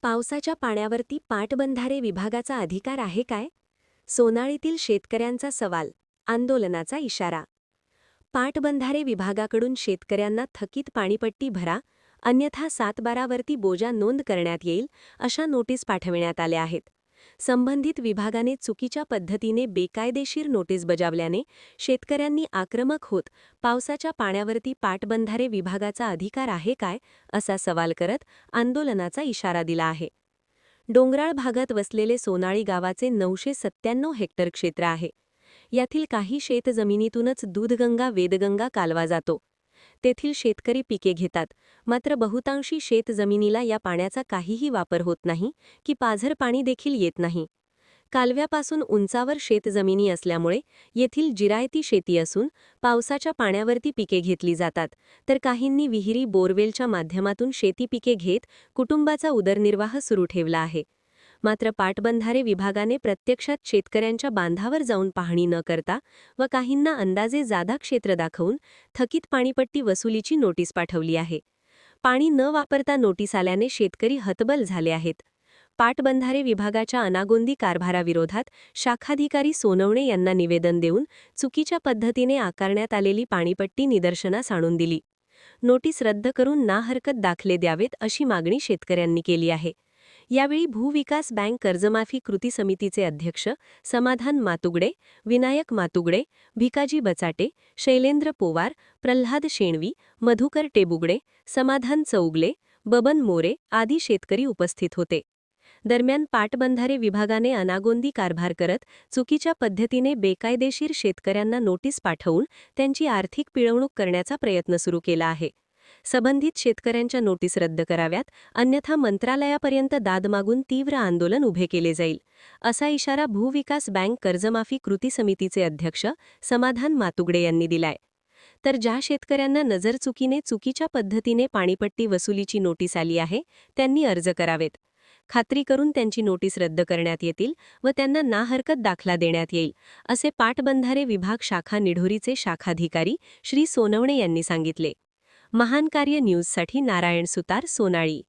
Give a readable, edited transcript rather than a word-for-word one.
पावसाच्या पाण्यावरती पाटबंधारे विभागाचा अधिकार आहे काय? सोनाळीतील शेतकऱ्यांचा सवाल, आंदोलनाचा इशारा. पाटबंधारे विभागाकडून शेतकऱ्यांना थकीत पाणीपट्टी भरा, अन्यथा 7/12वरती बोजा नोंद करण्यात येईल, अशा नोटीस पाठविण्यात आल्या आहेत. संबंधित विभागाने चुकीच्या पद्धतीने बेकायदेशीर नोटीस बजावल्याने शेतकऱ्यांनी आक्रमक होत पावसाच्या पाण्यावरती पाटबंधारे विभागाचा अधिकार आहे काय, असा सवाल करत आंदोलनाचा इशारा दिला आहे. डोंगराळ भागात वसलेले सोनाळी गावाचे 997 हेक्टर क्षेत्र आहे. यातील काही शेतजमिनीतूनच दूधगंगा वेदगंगा कालवा जातो. तेथील शेतकरी पिके घेतात, मात्र बहुतांशी शेतजमिनीला या पाण्याचा काहीही वापर होत नाही की पाझर पाणी देखील येत नाही. कालव्यापासून उंचावर शेतजमिनी असल्यामुळे येथील जिरायती शेती असून पावसाच्या पाण्यावरती पिके घेतली जातात, तर काहींनी विहिरी बोरवेलच्या माध्यमातून शेती पिके घेत कुटुंबाचा उदरनिर्वाह सुरू ठेवला आहे. मात्र पाटबंधारे विभागाने प्रत्यक्षात शेतकऱ्यांच्या बांधावर जाऊन पाहणी न करता व काहींना अंदाजे जादा क्षेत्र दाखवून थकीत पाणीपट्टी वसुलीची नोटीस पाठवली आहे. पाणी न वापरता नोटीस आल्याने शेतकरी हतबल झाले आहेत. पाटबंधारे विभागाच्या अनागोंदी कारभाराविरोधात शाखाधिकारी सोनवणे यांना निवेदन देऊन चुकीच्या पद्धतीने आकारण्यात आलेली पाणीपट्टी निदर्शनास आणून दिली. नोटीस रद्द करून नाहरकत दाखले द्यावेत अशी मागणी शेतकऱ्यांनी केली आहे. यावेळी भूविकास बँक कर्जमाफी कृती समितीचे अध्यक्ष समाधान मातुगडे, विनायक मातुगडे, भिकाजी बचाटे, शैलेंद्र पोवार, प्रल्हाद शेणवी, मधुकर टेबुगडे, समाधान चौगले, बबन मोरे आदी शेतकरी उपस्थित होते. दरम्यान पाटबंधारे विभागाने अनागोंदी कारभार करत चुकीच्या पद्धतीने बेकायदेशीर शेतकऱ्यांना नोटीस पाठवून त्यांची आर्थिक पिळवणूक करण्याचा प्रयत्न सुरू केला आहे. संबंधित शेतकऱ्यांच्या नोटीस रद्द कराव्यात, अन्यथा मंत्रालयापर्यंत दाद मागून तीव्र आंदोलन उभे केले जाईल, असा इशारा भूविकास बँक कर्जमाफी कृती समितीचे अध्यक्ष समाधान मातुगडे यांनी दिलाय. तर ज्या शेतकऱ्यांना नजरचुकीने चुकीच्या पद्धतीने पाणीपट्टी वसुलीची नोटीस आली आहे त्यांनी अर्ज करावेत. खात्री करून त्यांची नोटीस रद्द करण्यात येतील व त्यांना नाहरकत दाखला देण्यात येईल, असे पाटबंधारे विभाग शाखा निढोरीचे शाखाधिकारी श्री सोनवणे यांनी सांगितले. महान कार्य न्यूजसाठी नारायण सुतार, सोनाळी.